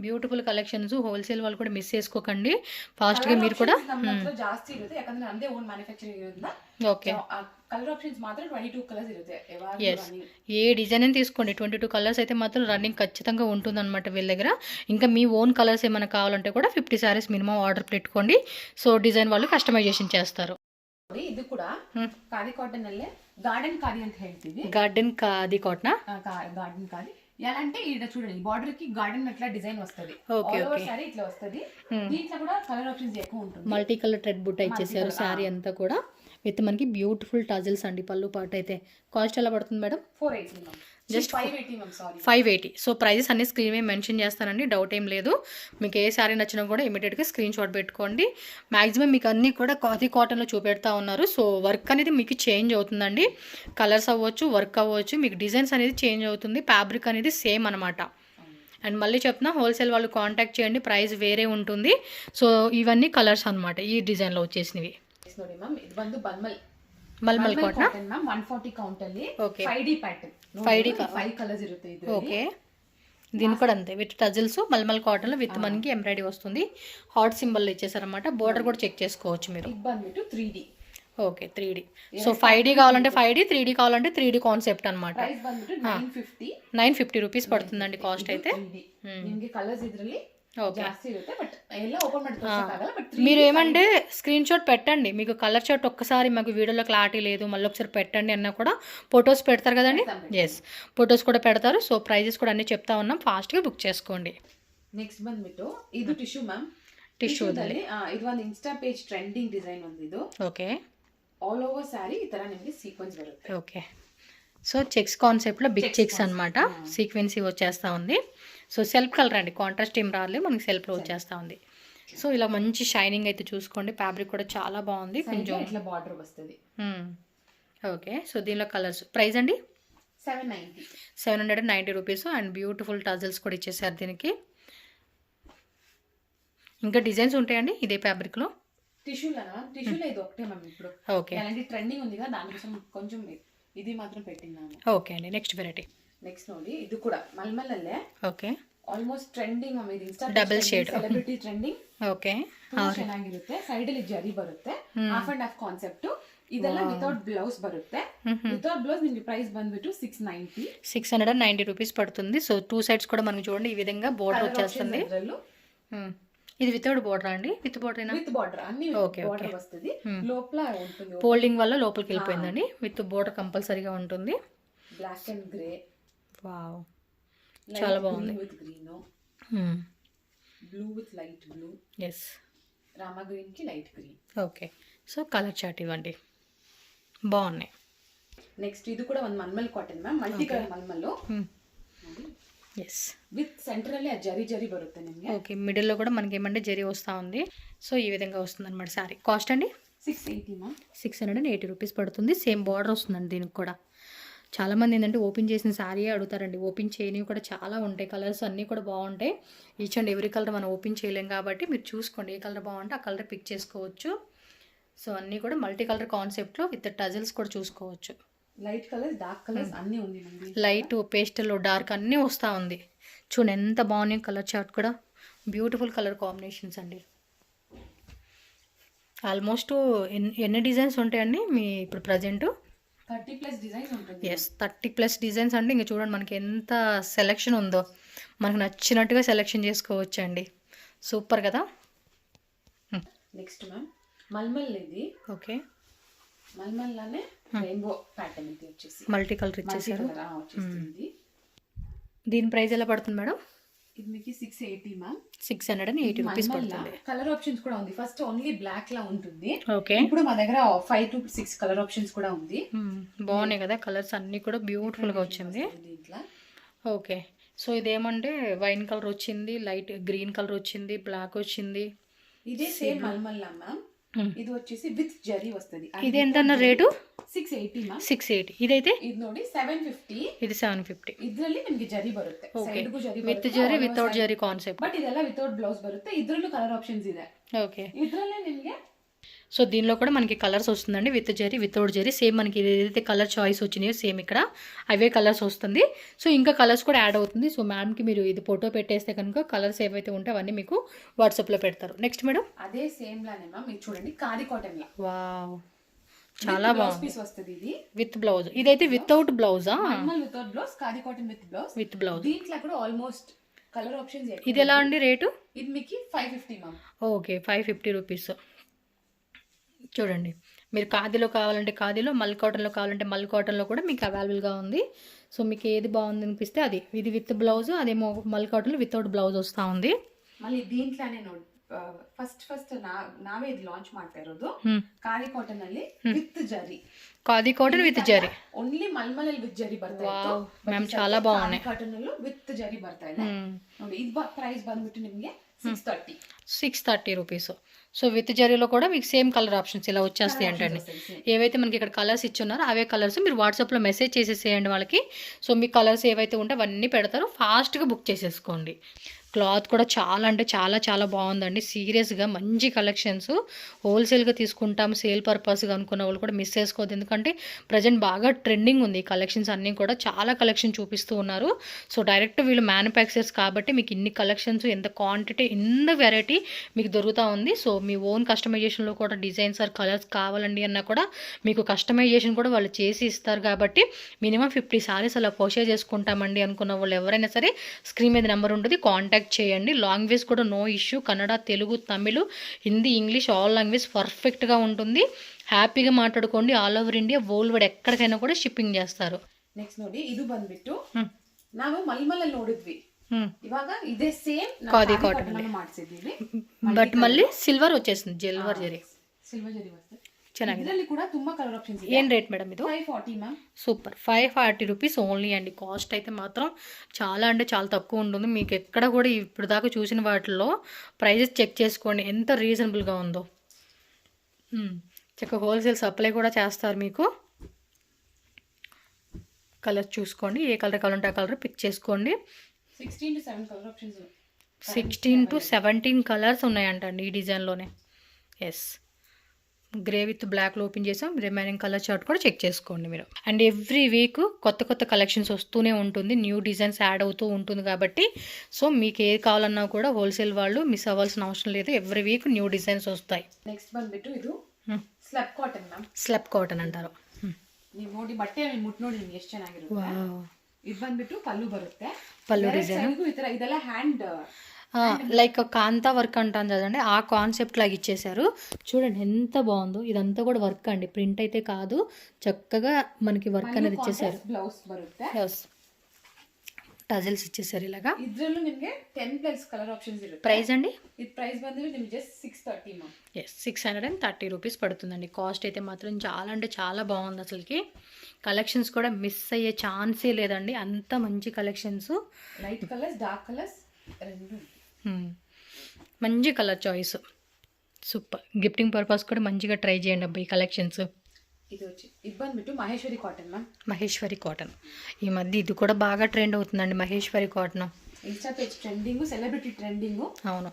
బ్యూటిఫుల్ కలెక్షన్స్. హోల్సేల్ వాళ్ళు కూడా మిస్ చేసుకోకండి, ఫాస్ట్గా మీరు కూడా. ಜಾಸ್ತಿ ಇರುತ್ತೆ ಯಾಕಂದ್ರೆ ನಮ್ಮದೇ ಓನ್ ಮ್ಯಾನುಫ್ಯಾಕ್ಚರಿಂಗ್ ಇರೋದ್ರಿಂದ. ఓకే, కలర్ ఆప్షన్స్ మాత్రం 22 కలర్స్ ఇರುತ್ತೆ. ఎస్, ఏ డిజైన్ అని తీసుకోండి 22 కలర్స్ అయితే మాత్రం రన్నింగ్ ఖచ్చితంగా ఉంటుందన్నమాట వీళ్ళ దగ్గర. ఇంకా మీ ఓన్ కలర్స్ ఏమైనా కావాలంటే కూడా 50 శారీస్ మినిమం ఆర్డర్ పెట్టుకోండి. సో డిజైన్ వాళ్ళు కస్టమైజేషన్ చేస్తారు. ಇದು ಕೂಡ ಖಾದಿ ಕಾಟನ್ ಅಲ್ಲೇ ಗಾರ್ಡನ್ ಖಾದಿ ಅಂತ ಹೇಳ್ತೀವಿ. గార్డెన్ ఖాదీ కాటనా? గార్డెన్ ఖాది ఎలా అంటే ఇక్కడ చూడండి, బార్డర్ కి గార్డెన్ అట్లా డిజైన్ వస్తది. ఓకే ఓకే, సారీ ఇట్లా వస్తది. దీంట్లో కూడా కలర్ ఆప్షన్స్ ఎక్కువ ఉంటుంది. మల్టీ కలర్ థ్రెడ్ బుట్ట ఇచ్చేసారు శారీ అంతా కూడా విత్ మనకి బ్యూటిఫుల్ టజల్స్ అండి. పళ్ళు పాటు అయితే కాస్ట్ ఎలా పడుతుంది madam? 480 just 580 ma'am. Sorry 580. So prices అన్ని స్క్రీన్ మీద మెన్షన్ చేస్తానండి, డౌట్ ఏం లేదు. మీకు ఏ శారీ నచ్చినా కూడా ఇమీడియట్గా స్క్రీన్ షాట్ పెట్టుకోండి. మ్యాక్సిమం మీకు అన్నీ కూడా ఖాదీ కాటన్లో చూపెడతా ఉన్నారు. సో వర్క్ అనేది మీకు చేంజ్ అవుతుందండి, కలర్స్ అవ్వచ్చు, వర్క్ అవ్వచ్చు, మీకు డిజైన్స్ అనేది చేంజ్ అవుతుంది, ఫ్యాబ్రిక్ అనేది సేమ్ అనమాట. అండ్ మళ్ళీ చెప్తున్నా, హోల్సేల్ వాళ్ళు కాంటాక్ట్ చేయండి, ప్రైస్ వేరే ఉంటుంది. సో ఇవన్నీ కలర్స్ అనమాట ఈ డిజైన్లో వచ్చేసినవి. ನೋಡಿ ಮ್ಯಾಮ್, ಇದು ಬಂದು మల్మల్ కాటన్ ಮ್ಯಾಮ್. 140 కౌంట్ ಅಲ್ಲಿ ఓకే, 5D ప్యాటర్న్, 5 కలర్స్ ఇರುತ್ತೆ ఇది. ఓకే, దీని కూడా అంతే విత్ టజల్స్ మల్మల్ కాటన్లో విత్ మనకి ఎంబ్రాయిడరీ వస్తుంది. హార్ట్ సింబల్ ఇచ్చేసారనమాట. బోర్డర్ కూడా చెక్ చేసుకోవచ్చు మీరు. ఇది ಬಂದ್ಬಿಟ್ಟು 3D. Okay 3D. So 5D కావాలంటే 5D, 3D కావాలంటే 3D కాన్సెప్ట్ అనమాట. ప్రైస్ ಬಂದ್ಬಿಟ್ಟು 950 రూపీస్ పడుతుందండి కాస్ట్ అయితే. ನಿಮಗೆ కలర్స్ ఇದ್ರಲ್ಲಿ ఓకే, ಜಾಸ್ತಿ ಇರುತ್ತೆ, ಬಟ್ ಎಲ್ಲ ಓಪನ್ ಮಾಡಿ ತೋರಿಸಕ್ಕಾಗಲ್ಲ. బట్ మీరు ఏమంటే స్క్రీన్ షాట్ పెట్టండి, మీకు కలర్ షాట్ ఒక్కసారి మాకు వీడియోలో క్లారిటీ లేదు మళ్ళీ ఒకసారి పెట్టండి అన్నా కూడా ఫొటోస్ పెడతారు కదండి. ఎస్, ఫొటోస్ కూడా పెడతారు. సో ప్రైజెస్ కూడా అన్నీ చెప్తా ఉన్నాం, ఫాస్ట్గా బుక్ చేసుకోండి. ನೆಕ್ಸ್ಟ್ ಬಂದ್ಬಿಟ್ಟು ಇದು ಟಿಶ್ಯೂ ಮ್ಯಾಮ್. ಟಿಶ್ಯೂದಲ್ಲಿ ಇದು ಒಂದು ಇನ್ಸ್ಟಾ ಪೇಜ್ ಟ್ರೆಂಡಿಂಗ್ ಡಿಸೈನ್ ಒಂದು. ಇದು ఓకే, ಆಲ್ ಓವರ್ ಸ್ಯಾರಿ ಈ ತರ ನಿಮಗೆ ಸೀಕ್ವೆನ್ಸ್ ಬರುತ್ತೆ. ఓకే, సో చెక్స్ కాన్సెప్ట్లో బిగ్ చెక్స్ అనమాట, సీక్వెన్సీ వచ్చేస్తూ ఉంది. సో సెల్ఫ్ కలర్ అండి, కాంట్రాస్ట్ ఏం రాలేదు మనకి, సెల్ఫ్లో వచ్చేస్తూ ఉంది. సో ఇలా మంచి షైనింగ్ అయితే చూసుకోండి, ఫ్యాబ్రిక్ కూడా చాలా బాగుంది. కొంచెం ఇట్లా బార్డర్ వస్తుంది. ఓకే, సో దీనిలో కలర్స్ ప్రైస్ అండి 790. 790 రూపీస్. అండ్ బ్యూటిఫుల్ టజల్స్ కూడా ఇచ్చేసారు దీనికి. ఇంకా డిజైన్స్ ఉంటాయండి ఇదే ఫ్యాబ్రిక్లో? టిష్యూలో ఇది ఒకటే మ్యామ్. ఇప్పుడు ఓకే, అలాంటి ట్రెండింగ్ ఉంది కదా, దానికోసం కొంచెం ఇది మాత్రం పెట్టినాము. ఓకే అండి, నెక్స్ట్ వెరైటీ. నెక్స్ట్ ನೋಡಿ, ಇದು ಕೂಡ ಮಲ್ಮಲಲ್ಲೇ. Okay, almost trending ma'am. ಇದು insta double shade celebrity trending. Okay, ಚೆನ್ನಾಗಿರುತ್ತೆ. ಸೈಡ್ ಅಲ್ಲಿ ಜರಿ ಬರುತ್ತೆ, ಹಾಫ್ ಅಂಡ್ ಹಾಫ್ ಕಾನ್ಸೆಪ್ಟ್. ಇದೆಲ್ಲ ವಿತೌಟ್ ಬ್ಲೌಸ್ ಬರುತ್ತೆ. ವಿತೌಟ್ ಬ್ಲೌಸ್ ನಿಮಗೆ ಪ್ರೈಸ್ ಬಂದ್ಬಿಟ್ಟು 690 రూపీస్ పడుతుంది. సో 2 సైడ్స్ కూడా మనకి చూడండి ఈ విధంగా బోర్డర్ వచ్చేస్తుంది. ఇది వితౌట్ బోర్డర్ అండి? విత్ బోర్డర్ అయినా? విత్ బోర్డర్ అన్ని బోర్డర్ వస్తుంది. లోపల ఉంటుంది, ఫోల్డింగ్ వల్ల లోపలికి వెళ్ళిపోయిందండి. విత్ బోర్డర్ కంపల్సరీగా ఉంటుంది. Black and grey. వావ్, చాలా బాగుంది. With green, blue with light blue. Yes, Rama green కి light green. Okay, so colour chart ఇవ్వండి. బాగున్నాయి. నెక్స్ట్ ఇది కూడా ಒಂದು మల్మల్ కాటన్ ಮ್ಯಾಮ್, ಮಲ್ಟಿ ಕಲರ್ మల్మల్ ఎస్ విత్ సెంటర్ ಅಲ್ಲಿ జరీ జరీ బರುತ್ತೆ నిಮಗೆ. ఓకే, మిడిల్లో కూడా మనకి ఏమంటే జరీ వస్తూ ఉంది. సో ఈ విధంగా వస్తుంది అనమాట శారీ. కాస్ట్ అండి 680 మ్యామ్. 680 రూపీస్ పడుతుంది. సేమ్ బార్డర్ వస్తుందండి దీనికి కూడా. చాలామంది ఏంటంటే ఓపెన్ చేసిన శారీ అడుగుతారండి. ఓపెన్ చేయనివి కూడా చాలా ఉంటాయి, కలర్స్ అన్నీ కూడా బాగుంటాయి. ఈచ్ అండ్ ఎవ్రీ కలర్ మనం ఓపెన్ చేయలేం కాబట్టి మీరు చూసుకోండి, ఏ కలర్ బాగుంటే ఆ కలర్ పిక్ చేసుకోవచ్చు. సో అన్నీ కూడా మల్టీ కలర్ కాన్సెప్ట్లో విత్ టజల్స్ కూడా చూసుకోవచ్చు. లైట్ కలర్స్, డార్క్ కలర్స్ అన్నీ ఉంది మనకి. లైట్, పేస్టల్, డార్క్ అన్నీ వస్తూ ఉంది. చూడండి ఎంత బాగున్నాయి కలర్ చార్ట్ కూడా. బ్యూటిఫుల్ కలర్ కాంబినేషన్స్ అండి. ఆల్మోస్ట్ ఎన్ని డిజైన్స్ ఉంటాయండి మీ ఇప్పుడు ప్రజెంట్? 30+ డిజైన్స్ ఉంటుంది. ఎస్, 30+ డిజైన్స్ అంటే ఇంకా చూడండి మనకి ఎంత సెలెక్షన్ ఉందో. మనకు నచ్చినట్టుగా సెలెక్షన్ చేసుకోవచ్చు అండి. సూపర్ కదా. నెక్స్ట్ మ్యామ్ మల్మల్ ఇది. ఓకే, మల్మల్ లానే రెయిన్బో ప్యాటర్న్ ఇది వచ్చేసి మల్టీ కలర్ ఇచ్చేసారు. వచ్చేస్తుంది. దీని ప్రైస్ ఎలా పడుతుంది మేడం? ఇది మీకు 680 మ్యామ్. 680 రూపీస్ పడుతుంది. కలర్ ఆప్షన్స్ కూడా ఉంది. ఫస్ట్ ఓన్లీ బ్లాక్ లా ఉంటుంది. ఓకే, ఇప్పుడు మా దగ్గర 5 to 6 కలర్ ఆప్షన్స్ కూడా ఉంది. బాగున్నాయి కదా కలర్స్ అన్నీ కూడా బ్యూటిఫుల్ గా వచ్చింది. దీంట్లో ఓకే, సో ఇదేమంటే వైన్ కలర్ వచ్చింది, లైట్ గ్రీన్ కలర్ వచ్చింది, బ్లాక్ వచ్చింది. ఇదే సేమ్ మల్మల్ మ్యామ్. ఇది వచ్చేసి విత్ జరీ వస్తుంది. ఇది ఎంత అన్న రేటు? 680 ಮ್ಯಾಮ್. 680. ಇದೈತೆ ಇದು ನೋಡಿ 750. ಇದು 750. ಇದರಲ್ಲಿ ನಿಮಗೆ ಜರಿ ಬರುತ್ತೆ. ಸೈಡ್ಗೂ ಜರಿ ವಿತ್ ಜರಿ ವಿತೌಟ್ ಜರಿ ಕಾನ್ಸೆಪ್ಟ್. ಬಟ್ ಇದೆಲ್ಲ ವಿತೌಟ್ ಬ್ಲೌಸ್ ಬರುತ್ತೆ. ಇದರಲ್ಲೂ ಕಲರ್ ಆಪ್ಷನ್ಸ್ ಇದೆ. ఓకే, ಇದರಲ್ಲೇ ನಿಮಗೆ సో దీనిలో కూడా మనకి కలర్స్ వస్తుందండి. With zari, without zari, same మనకి ఏదైతే కలర్ చాయిస్ వచ్చినాయో సేమ్ ఇక్కడ అవే కలర్స్ వస్తుంది. సో ఇంకా కలర్స్ కూడా యాడ్ అవుతుంది. సో మ్యామ్కి మీరు ఇది ఫోటో పెట్టేస్తే కనుక కలర్స్ ఏవైతే ఉంటే అవన్నీ మీకు వాట్సాప్లో పెడతారు. నెక్స్ట్ మేడం అదే సేమ్ లానే మ్యామ్. ఇది చూడండి ఖాదీ కాటన్ లా. వావ్, చాలా బాగుంది. పీస్ వస్తుంది ఇది విత్ బ్లౌజ్. ఇదైతే వితౌట్ బ్లౌజా? Normal without blouse, khadi cotton with blouse. With blouse. దీంట్లో కూడా ఆల్మోస్ట్ కలర్ ఆప్షన్స్. ఇది ఎలా అండి రేటు? ఇది మీకు 550 మ్యామ్. Okay, 550 rupees. చూడండి, మీరు ఖాదీలో కావాలంటే ఖాదీలో, మల్ కాటన్లో కావాలంటే మల్ కాటన్లో కూడా మీకు అవైలబుల్గా ఉంది. సో మీకు ఏది బాగుంది అనిపిస్తే అది. ఇది విత్ బ్లౌజ్, అదేమో మల్ కాటన్లో వితౌట్ బ్లౌజ్ వస్తూ ఉంది. మళ్ళీ దీంట్లోనే ನೋಡಿ ಫಸ್ಟ್ ನಾವೇ ಇದು ಲಾಂಚ್ ಮಾಡ್ತಾ ಇರೋದು ಖಾದಿ ಕಾಟನ್ ಅಲ್ಲಿ with zari. Khadi cotton with zari. Only mulmul ಅಲ್ಲಿ విత్ జరీ ಬರ್ತಾ ಇತ್ತು. మ్యామ్ చాలా బాగున్నాయి. కాటన్ అಲ್ಲೂ విత్ జరీ ಬರ್ತಾ ಇದೆ ನೋಡಿ. ఇది ప్రైస్ ಬಂದ್ಬಿಟ್ಟು ನಿಮಗೆ 630 రూపీస్. సో విత్ జరీలో కూడా మీకు సేమ్ కలర్ ఆప్షన్స్ ఇలా వచ్చేస్తాయి అంటండి. ఏవైతే మనకి ఇక్కడ కలర్స్ ఇచ్చున్నారో అవే కలర్స్ మీరు వాట్సాప్లో మెసేజ్ చేసేసేయండి వాళ్ళకి. సో మీ కలర్స్ ఏవైతే ఉంటే అవన్నీ పెడతారు. ఫాస్ట్గా బుక్ చేసేసుకోండి. క్లాత్ కూడా చాలా అంటే చాలా చాలా బాగుందండి. సీరియస్గా మంచి కలెక్షన్స్. హోల్సేల్గా తీసుకుంటాం సేల్ పర్పస్గా అనుకున్న వాళ్ళు కూడా మిస్ చేసుకోవద్దు. ఎందుకంటే ప్రజెంట్ బాగా ట్రెండింగ్ ఉంది ఈ కలెక్షన్స్ అన్నీ కూడా. చాలా కలెక్షన్ చూపిస్తూ ఉన్నారు. సో డైరెక్ట్ వీళ్ళు మ్యానుఫ్యాక్చర్స్ కాబట్టి మీకు ఇన్ని కలెక్షన్స్, ఎంత క్వాంటిటీ, ఇన్ని వెరైటీ మీకు దొరుకుతూ ఉంది. సో మీ ఓన్ కస్టమైజేషన్లో కూడా డిజైన్స్ ఆర్ కలర్స్ కావాలండి అన్నా కూడా మీకు కస్టమైజేషన్ కూడా వాళ్ళు చేసి ఇస్తారు. కాబట్టి మినిమం 50 సారీస్ అలా పర్చేజ్ చేసుకుంటామండి అనుకున్న వాళ్ళు ఎవరైనా సరే స్క్రీన్ మీద నెంబర్ ఉంటుంది, కాంటాక్ట్ చేయండి. లాంగ్వేజ్ కూడా no issue. Kannada, Telugu, Tamil, Hindi, English all language పర్ఫెక్ట్గా ఉంటుంది. హ్యాపీగా మాట్లాడుకోండి. All over India world wide ఎక్కడికైనా కూడా షిప్పింగ్ చేస్తారు. నెక్స్ట్ ನೋಡಿ ಇದು ಬಂದ್ಬಿಟ್ಟು ನಾವು ಮಲ್ಮಲ್ ನೋಡಿದ್ವಿ. ಇವಾಗ ಇದೇ ಸೇಮ್ ఖాదీ కాటన్ ಮಾಡಿಸಿದ್ದೀವಿ. బట్ మళ్ళీ సిల్వర్ వచ్చేసింది. సిల్వర్ జరీ, సిల్వర్ జరీ వస్తుంది. ಚೆನ್ನಾಗಿದೆ. ಇದರಲ್ಲಿ ಕೂಡ ತುಂಬಾ ಕಲರ್ ಆಪ್ಷನ್ಸ್ ಇದೆ. ఏం రేట్ మేడం ఇది? 540 మ్యామ్. సూపర్. 540 రూపీస్ ఓన్లీ అండి. కాస్ట్ అయితే మాత్రం చాలా అంటే చాలా తక్కువ ఉంటుంది. మీకు ఎక్కడ కూడా ఇప్పుడు దాకా చూసిన వాటిల్లో ప్రైజెస్ చెక్ చేసుకోండి ఎంత రీజనబుల్గా ఉందో. చక్కగా హోల్సేల్ సప్లై కూడా చేస్తారు మీకు. కలర్ చూసుకోండి, ఏ కలర్ కావాలంటే ఆ కలర్ పిక్ చేసుకోండి. 16 to 7 colour options. 16 to 17 colours ఉన్నాయంటండి ఈ డిజైన్లోనే. ఎస్, గ్రే విత్ బ్లాక్లో ఓపెన్ చేసాం. రిమైనింగ్ కలర్ చార్ట్ కూడా చెక్ చేసుకోండి మీరు. అండ్ ఎవ్రీ వీక్ కొత్త కొత్త కలెక్షన్స్ వస్తూనే ఉంటుంది, న్యూ డిజైన్స్ యాడ్ అవుతూ ఉంటుంది. కాబట్టి సో మీకు ఏది కావాలన్నా కూడా హోల్సేల్ వాళ్ళు మిస్ అవ్వాల్సిన అవసరం లేదు. ఎవ్రీ వీక్ న్యూ డిజైన్స్ వస్తాయి. నెక్స్ట్ ಬಂದ್ಬಿಟ್ಟು ಇದು slub cotton ma'am. Slub cotton ಅಂటారు. ನೀವು ನೋಡಿ ಬಟ್ಟೆ ಮುಟ್ಟು ನೋಡಿ ನಿಮ್ಗೆ ಎಷ್ಟು ಚೆನ್ನಾಗಿರುತ್ತೆ. ಇದು ಬಂದ್ಬಿಟ್ಟು ಪಲ್ಲು ಬರುತ್ತೆ. పళ్ళు డిజైన్ ಇದೆಲ್ಲ హ్యాండ్ లైక్ కాంతా వర్క్ అంటాను కదండి, ఆ కాన్సెప్ట్ లాగా ఇచ్చేసారు. చూడండి ఎంత బాగుందో. ఇదంతా కూడా వర్క్ అండి, ప్రింట్ అయితే కాదు. చక్కగా మనకి వర్క్ అనేది ఇచ్చేసారు. బ్లౌజ్ బರುತ್ತೆ. ఎస్, ಟಜಲ್ಸ್ ಇಚ್ಚೇసారు ಇಲಾಗ. ಇದ್ರಲ್ಲೂ ನಿಮಗೆ 10+ ಕಲರ್ ಆಪ್ಷನ್ಸ್ ಇರುತ್ತೆ. ప్రైస్ అండి? ఇది ప్రైస్ ಬಂದ್ರೆ ನಿಮಗೆ జస్ట్ 630 మ్యామ్. ఎస్ 630 రూపీస్ పడుతుందండి. కాస్ట్ అయితే మాత్రం చాలా అంటే చాలా బాగుంది అసలుకి. కలెక్షన్స్ కూడా మిస్ అయ్యే ఛాన్సే లేదండి, అంత మంచి collections. Light colours, dark colours రెండు. మంచి colour choice, super. Gifting purpose కూడా మంచిగా ట్రై చేయండి అబ్బాయి కలెక్షన్స్. ఇది వచ్చి ఇది ಬಂದ್ಬಿಟ್ಟು Maheshwari cotton ma'am. Maheshwari cotton ఈ మధ్య ఇది కూడా బాగా ట్రెండ్ అవుతుందండి, Maheshwari cotton. Insta page trending, celebrity trending. అవును,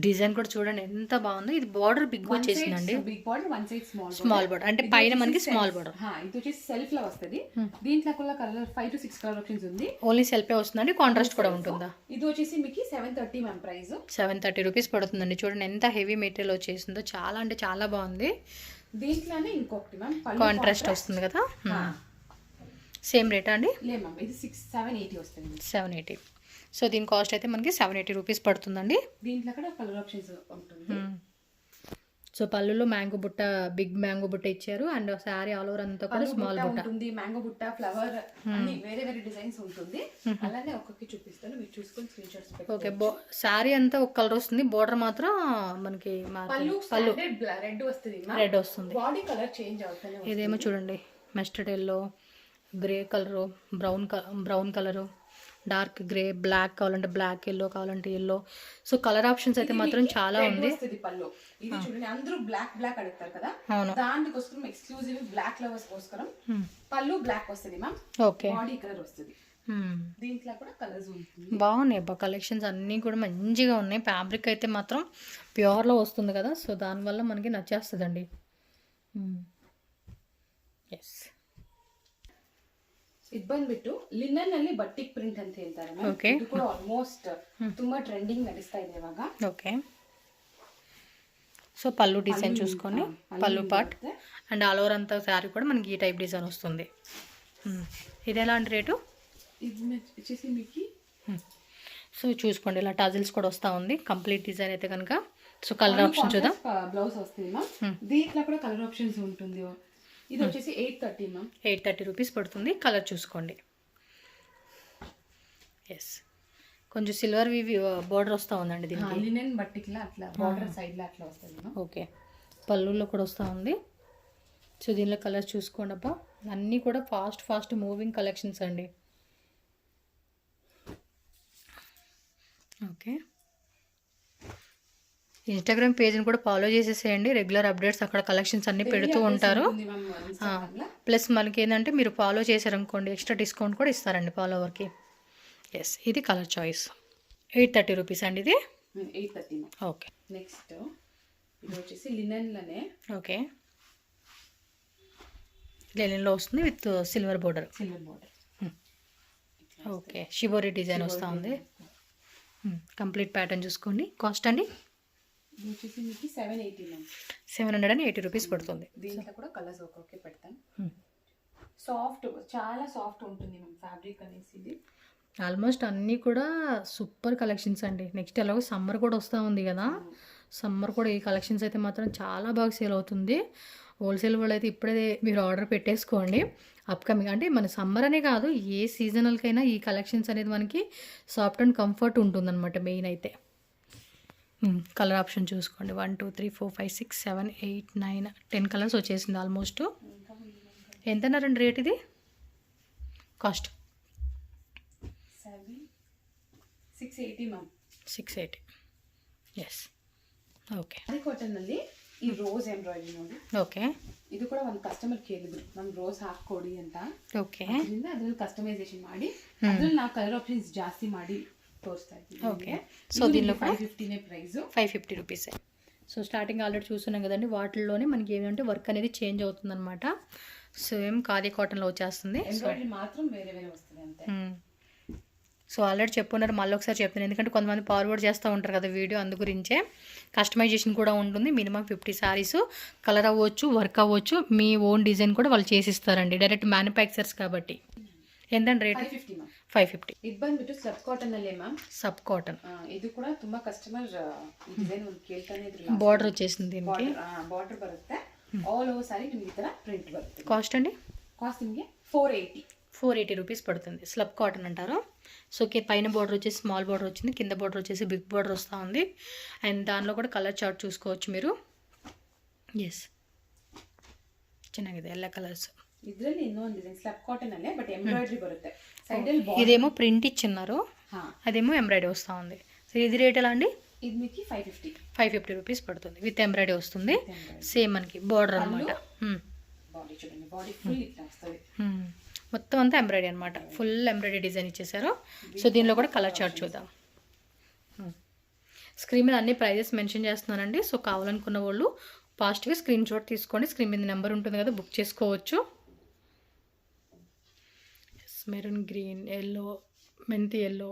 డిజైన్ కూడా చూడండి ఎంత బాగుందో. ఇది బార్డర్ బిగ్ వచ్చేసిందండి, big border, one side small border, అంటే పైన మనకి స్మాల్ బార్డర్. ఇది వచ్చేసి సెల్ఫ్ లో వస్తుంది. దీంట్లో కూడా కలర్ 5 to 6 కలర్ ఆప్షన్స్ ఉంది. ఓన్లీ సెల్ఫే వస్తుందండి, కాంట్రాస్ట్ కూడా ఉంటుందా? ఇది వచ్చేసి మీకు 730 మ్యామ్ ప్రైస్. 730 రూపీస్ పడుతుందండి. చూడండి ఎంత హెవీ మెటీరియల్ వచ్చేసిందో, చాలా అంటే చాలా బాగుంది. దీంట్లోనే ఇంకొకటి మ్యామ్ కాంట్రాస్ట్ వస్తుంది కదా, సేమ్ రేటా అండి? లే మ్యామ్, ఇది 780 వస్తుంది. 780. సో దీని కాస్ట్ అయితే మనకి 780 రూపీస్ పడుతుందండి. దీంట్లో కూడా కలర్ ఆప్షన్స్ ఉంటుంది. సో పళ్ళులో మ్యాంగో బుట్ట, బిగ్ మ్యాంగో బుట్ట ఇచ్చారు. అండ్ శారీ ఆల్ ఓవర్ అంతా కూడా స్మాల్ బుట్ట ఉంటుంది. మ్యాంగో బుట్ట, ఫ్లవర్ అన్ని వేరే వేరే డిజైన్స్ ఉంటుంది. అలానే ఒక్కొక్కటి చూపిస్తాను, మీరు చూసుకొని స్క్రీన్ షాట్స్ పెట్టుకోండి. ఓకే, శారీ అంతా ఒక కలర్ వస్తుంది, బోర్డర్ మాత్రం మనకి పళ్ళు రెడ్ వస్తుంది, రెడ్ వస్తుంది. బాడీ కలర్ చేంజ్ అవుతుంది. ఇదేమో చూడండి mustard yellow, grey colour, brown colour, dark grey, black కావాలంటే బ్లాక్, ఎల్లో కావాలంటే ఎల్లో. సో కలర్ ఆప్షన్స్ అయితే మాత్రం చాలా ఉంది. పళ్ళు ఇది చూడండి, అందరూ బ్లాక్ అడుగుతారు కదా, అవును, దానికోసం ఎక్స్క్లూజివ్ బ్లాక్ లవర్స్ కోసరం పళ్ళు బ్లాక్ వస్తుంది మ్యామ్. ఓకే, బాడీ కలర్ వస్తుంది. దీంట్లో కూడా కలర్స్ ఉంటుంది. బాగున్నాయి అబ్బా కలెక్షన్స్ అన్నీ కూడా మంచిగా ఉన్నాయి. ఫ్యాబ్రిక్ అయితే మాత్రం ప్యూర్లో వస్తుంది కదా, సో దానివల్ల మనకి నచ్చేస్తుందండి. ఎస్, ಇದು ಬಂದ್ಬಿಟ್ಟು ಲಿನನ್ ಅಲ್ಲಿ ಬಟ್ಟಿಕ್ ಪ್ರಿಂಟ್ ಅಂತ ಹೇಳ್ತಾರೆ. ಇದು ಕೂಡ ಆಲ್ಮೋಸ್ಟ್ ತುಂಬಾ ಟ್ರೆಂಡಿಂಗ್ ನಡೆಸ್ತಾ ಇದೆ ಇವಾಗ. ఓకే, సో పళ్ళు డిజైన్ చూసుకొని పళ్ళు పార్ట్ అండ్ ఆల్ ఓవర్ అంతా శారీ కూడా మనకి ఈ టైప్ డిజైన్ వస్తుంది. ఇది ఎలాంటి రేటు? ఇది వచ్చేసి మీకు సో చూసుకోండి, ఇలా టజిల్స్ కూడా వస్తూ ఉంది కంప్లీట్ డిజైన్ అయితే కనుక. సో కలర్ ఆప్షన్ చూద్దాం. బ్లౌజ్ వస్తుంది మ్యామ్, దీంట్లో కూడా కలర్ ఆప్షన్స్ ఉంటుంది. ఇది వచ్చేసి 830 మ్యామ్. 830 రూపీస్ పడుతుంది. కలర్ చూసుకోండి. ఎస్, కొంచెం సిల్వర్ బోర్డర్ వస్తూ ఉందండి దీనికి. లినెన్ బట్టిక్లా అట్లా బోర్డర్ సైడ్లో అట్లా వస్తుంది. ఓకే, పళ్ళుల్లో కూడా వస్తూ ఉంది. సో దీనిలో కలర్ చూసుకోండి అబ్బా, అన్నీ కూడా ఫాస్ట్ మూవింగ్ కలెక్షన్స్ అండి. ఓకే, ఇన్స్టాగ్రామ్ పేజ్ని కూడా ఫాలో చేసేసేయండి, రెగ్యులర్ అప్డేట్స్ అక్కడ కలెక్షన్స్ అన్నీ పెడుతూ ఉంటారు. ప్లస్ మనకి ఏంటంటే మీరు ఫాలో చేశారనుకోండి ఎక్స్ట్రా డిస్కౌంట్ కూడా ఇస్తారండి ఫాలోవర్కి. ఎస్, ఇది కలర్ చాయిస్. 830 రూపీస్ అండి ఇది. 830. ఓకే, నెక్స్ట్ ఇది వచ్చేసి లినెన్లోనే. ఓకే, లెనిన్లో వస్తుంది with silver border. Okay, shibori design వస్తూ ఉంది. కంప్లీట్ ప్యాటర్న్ చూసుకోండి. కాస్ట్ అండి? ఇది వచ్చేసి మీకు 780 మ్యామ్. 780 రూపీస్ పడుతుంది. దీంట్లో కూడా కలర్స్ ఓకే పెడతాను. సాఫ్ట్, చాలా సాఫ్ట్ ఉంటుంది మ్యామ్ ఫ్యాబ్రిక్ అనేసి. ఇది ఆల్మోస్ట్ అన్నీ కూడా సూపర్ కలెక్షన్స్ అండి. నెక్స్ట్ ఎలాగో సమ్మర్ కూడా వస్తూ ఉంది కదా, సమ్మర్ కూడా ఈ కలెక్షన్స్ అయితే మాత్రం చాలా బాగా సేల్ అవుతుంది. హోల్సేల్ వాళ్ళు అయితే ఇప్పుడే మీరు ఆర్డర్ పెట్టేసుకోండి. అప్కమింగ్ అంటే మన సమ్మర్ అనే కాదు, ఏ సీజనల్కైనా ఈ కలెక్షన్స్ అనేది మనకి సాఫ్ట్ అండ్ కంఫర్ట్ ఉంటుందన్నమాట మెయిన్ అయితే. కలర్ ఆప్షన్ చూసుకోండి. 1 2 3 4 5 6 7 8 9 10 కలర్స్ వచ్చేసింది ఆల్మోస్ట్. ఎంతన్నారండి రేట్ ఇది? Cost 680 ma'am. 680. Yes, okay. ಅದೇ ಕಾಟನ್ನಲ್ಲಿ ಈ ರೋಸ್ ಎಂಬ್ರಾಯ್ಡ್ರಿ ನೋಡಿ. ಓಕೆ, ಇದು ಕೂಡ ಒಂದು ಕಸ್ಟಮರ್ ಕೇಳಿದ್ರು, ನಮ್ಗೆ ರೋಸ್ ಹಾಕೊಡಿ ಅಂತ. ಓಕೆ, ಅದರಿಂದ ಅದ್ರಲ್ಲಿ ಕಸ್ಟಮೈಸೇಷನ್ ಮಾಡಿ ಅದ್ರಲ್ಲಿ ನಾವು ಕಲರ್ ಆಪ್ಷನ್ಸ್ ಜಾಸ್ತಿ ಮಾಡಿ ತೋರಿಸ್ತಾ ಇದ್ದೀವಿ. ఓకే. సో దీనిలో 550 price. 550 rupees. So starting already చూస్తున్నాం కదండి, వాటిల్లోనే మనకి ఏమంటే వర్క్ అనేది చేంజ్ అవుతుందన్నమాట. సేమ్ ఖాదీ కాటన్లో వచ్చేస్తుంది. ఎంబ్రాయిడరీ మాత్రం వేరే వేరే వస్తుంది అంతే. సో ఆల్రెడీ చెప్పున్నారు, మళ్ళీ ఒకసారి చెప్తున్నాను, ఎందుకంటే కొంతమంది ఫార్వర్డ్ చేస్తూ ఉంటారు కదా వీడియో, అందు గురించే. కస్టమైజేషన్ కూడా ఉంటుంది. మినిమం 50 శారీస్ కలర్ అవ్వచ్చు, వర్క్ అవ్వచ్చు, మీ ఓన్ డిజైన్ కూడా వాళ్ళు చేసిస్తారండి, డైరెక్ట్ మ్యానుఫ్యాక్చర్స్ కాబట్టి. ఎంతండి రేట్? 550. ಇದು ಬಂದ್ಬಿಟ್ಟು ಸಬ್ ಕಾಟನ್ ಅಲ್ಲೇ ಮ್ಯಾಮ್. Sub cotton. ಇದು ಕೂಡ ತುಂಬಾ ಕಸ್ಟಮರ್ ಈ ಡಿಸೈನ್ ಒಂದು ಕೇಳ್ತಾನೆ ಇದ್ರು. బార్డర్ వచ్చేసింది దీనికి. బార్డర్ బರುತ್ತೆ, ఆల్ ఓవర్ సారీ ನಿಮಗೆ ಈ ತರ ಪ್ರಿಂಟ್ ಬರುತ್ತೆ. కాస్ట్ అండి? కాస్ట్ ನಿಮಗೆ 480. 480 రూపీస్ పడుతుంది. స్లబ్ కాటన్ అంటారు. సో పైన బార్డర్ వచ్చేసి స్మాల్ బార్డర్ వచ్చింది, కింద బార్డర్ వచ్చేసి బిగ్ బార్డర్ వస్తూ ఉంది. అండ్ దానిలో కూడా కలర్ చార్ట్ చూసుకోవచ్చు మీరు. ఎస్, ಚೆನ್ನಾಗಿದೆ ಎಲ್ಲ ಕಲರ್ಸ್. ಇದರಲ್ಲಿ ಇನ್ನೊಂದು ಡಿಸೈನ್ ಸ್ಲಬ್ ಕಾಟನ್ ಅಲ್ಲೇ ಬಟ್ ಎಂಬ್ರಾಯ್ಡರಿ ಬರುತ್ತೆ ಸೈಡ್ ಅಲ್ಲಿ. ఇదేమో ప్రింట్ ఇచ్చిన్నారు, అదేమో ఎంబ్రాయిడరీ వస్తూ ఉంది. సో ఇది రేట్ ఎలా అండి? ఇది మీకు 550 రూపీస్ పడుతుంది. విత్ ఎంబ్రాయిడరీ వస్తుంది. సేమ్ మనకి బార్డర్ అనమాట. బాడీ చూడండి, బాడీ ఫుల్ ఇట్లా వస్తుంది. మొత్తం అంతా ఎంబ్రాయిడరీ అనమాట. ఫుల్ ఎంబ్రాయిడరీ డిజైన్ ఇచ్చేసారు. సో దీనిలో కూడా కలర్ చార్ట్ చూద్దాం. స్క్రీన్ మీద అన్ని ప్రైజెస్ మెన్షన్ చేస్తున్నానండి. సో కావాలనుకున్న వాళ్ళు ఫాస్ట్గా స్క్రీన్ షాట్ తీసుకోండి. స్క్రీన్ మీద నెంబర్ ఉంటుంది కదా, బుక్ చేసుకోవచ్చు. మెరూన్ గ్రీన్, ఎల్లో, మెంతి yellow,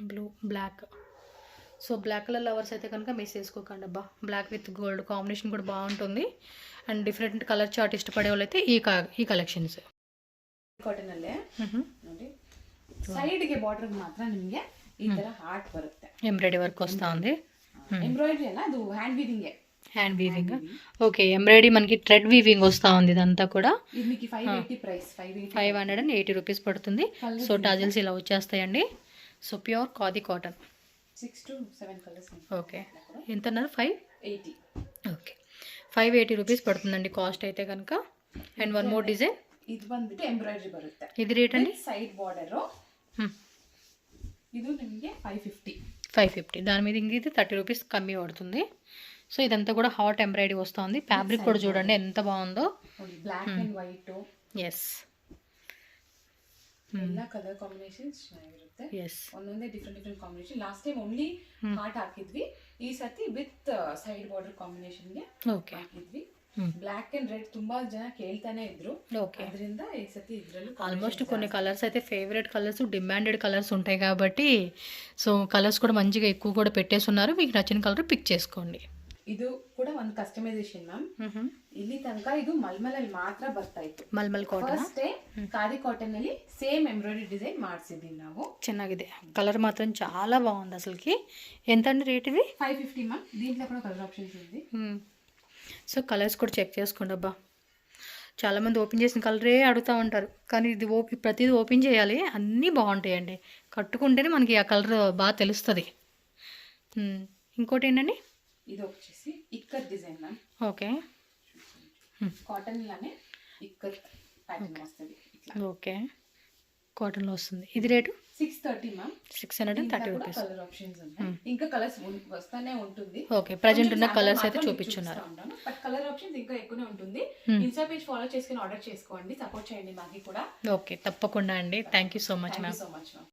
blue, black. So black colour lovers అయితే కనుక మిస్ చేసుకోకండి అబ్బా. బ్లాక్ విత్ గోల్డ్ కాంబినేషన్ కూడా బాగుంటుంది. అండ్ డిఫరెంట్ కలర్ చార్ట్ ఇష్టపడే వాళ్ళు అయితే ఈ కలెక్షన్స్. ಕಾಟನ್ ಅಲ್ಲೇ ನೋಡಿ ಸೈಡ್ಗೆ ಬಾರ್ಡರ್ ಮಾತ್ರ ನಿಮಗೆ ಈ ತರ ಹಾರ್ಟ್ ಬರುತ್ತೆ. ಎಂಬ್ರಾಯ್ಡರಿ ವರ್ಕ್ వస్తా ఉంది. ಎಂಬ್ರಾಯ್ಡರಿ ಅಲ್ಲ, ಅದು hand weaving. Hand weaving. Okay, embroidery మనకి థ్రెడ్ వీవింగ్ వస్తూ ఉంది. ఇదంతా కూడా ఇది మీకు 580 ప్రైస్. 580 రూపీస్ పడుతుంది. సో టాజిల్స్ ఇలా వచ్చేస్తాయండి. So pure khadi cotton. 6 to 7 colours. Okay, ఎంత అన్నారు? 580. ఓకే, 580 రూపీస్ పడుతుందండి కాస్ట్ అయితే కనుక. And one more design. ಇದು ಬಂದ್ಬಿಟ್ಟು ಎಂಬ್ರಾಯ್ಡರಿ ಬರುತ್ತೆ. ఇది రేట్ అండి? Side border. ಇದು ನಿಮಗೆ 550. దాని మీద ఇది 30 రూపీస్ కమ్మి పడుతుంది. సో ఇదంతా కూడా హాట్ ఎంబ్రాయిడరీ వస్తుంది. ఫ్యాబ్రిక్ కూడా చూడండి ఎంత బాగుందో. Black and white. ఎస్, ಎಲ್ಲ ಕಲರ್ ಕಾಂಬಿನೇಷನ್ಸ್ ಚೆನ್ನಾಗಿರುತ್ತೆ. ಎಸ್, ಒಂದೊಂದೇ different combination. Last time only heart ಹಾಕಿದ್ವಿ, ಈ ಸತಿ ವಿತ್ ಸೈಡ್ ಬಾರ್ಡರ್ ಕಾಂಬಿನೇಷನ್ಗೆ ಓಕೆ ಹಾಕಿದ್ವಿ. ಬ್ಲಾಕ್ ಅಂಡ್ ರೆಡ್ ತುಂಬಾ ಜನ ಕೇಳ್ತಾನೆ ಇದ್ರು. ಅದರಿಂದ ಈ ಸತಿ ಇದ್ರಲ್ಲಿ ఆల్మోస్ట్ కొన్ని కలర్స్ అయితే ఫేవరెట్ కలర్స్, డిమాండెడ్ కలర్స్ ఉంటాయి కాబట్టి సో కలర్స్ కూడా మంచిగా ఎక్కువ కూడా పెట్టేసి ఉన్నారు. మీకు నచ్చిన కలర్ పిక్ చేసుకోండి. ಇದು ಕೂಡ ಒಂದು ಕಸ್ಟಮೈಸೇಷನ್ ಮ್ಯಾಮ್. ಇಲ್ಲಿ ತನಕ ಇದು ಮಲ್ಮಲಲ್ಲಿ ಮಾತ್ರ ಬರ್ತಾ ಇತ್ತು. Mulmul cotton first khadi cotton ಅಲ್ಲಿ ಸೇಮ್ ಎಂಬ್ರಾಯ್ಡರಿ ಡಿಸೈನ್ ಮಾಡಿಸಿದ್ದೀವಿ ನಾವು. ಚೆನ್ನಾಗಿದೆ. కలర్ మాత్రం చాలా బాగుంది అసలుకి. ఎంత అండి రేట్ ఇది? 550 మ్యామ్. దీంట్లో కూడా కలర్ ఆప్షన్స్ ఉంది. సో కలర్స్ కూడా చెక్ చేసుకోండి అబ్బా. చాలామంది ఓపెన్ చేసిన కలరే అడుగుతూ ఉంటారు, కానీ ఇది ప్రతిదీ ఓపెన్ చేయాలి. అన్నీ బాగుంటాయండి. కట్టుకుంటేనే మనకి ఆ కలర్ బాగా తెలుస్తుంది. ఇంకోటి ఏంటండి? ఇది వచ్చేసి ikat design ma'am. Okay, cotton లానే ఇక్కత్ ప్యాటర్న్ వస్తుంది. ఓకే, కాటన్లో వస్తుంది. ఇది rate 630 ma'am. 630 rupees. Colour options ఉన్నాయి. ఇంకా కలర్స్ వస్తానే ఉంటుంది. ఓకే, ప్రజెంట్ ఉన్న కలర్స్ అయితే చూపించున్నారు. బట్ కలర్ ఆప్షన్స్ ఇంకా ఎక్కువనే ఉంటుంది. ఇన్స్టా పేజ్ ఫాలో చేసుకుని ఆర్డర్ చేసుకోండి. సపోర్ట్ చేయండి మాకి కూడా. ఓకే, తప్పకుండా అండి. Thank you so much ma'am. So much ma'am.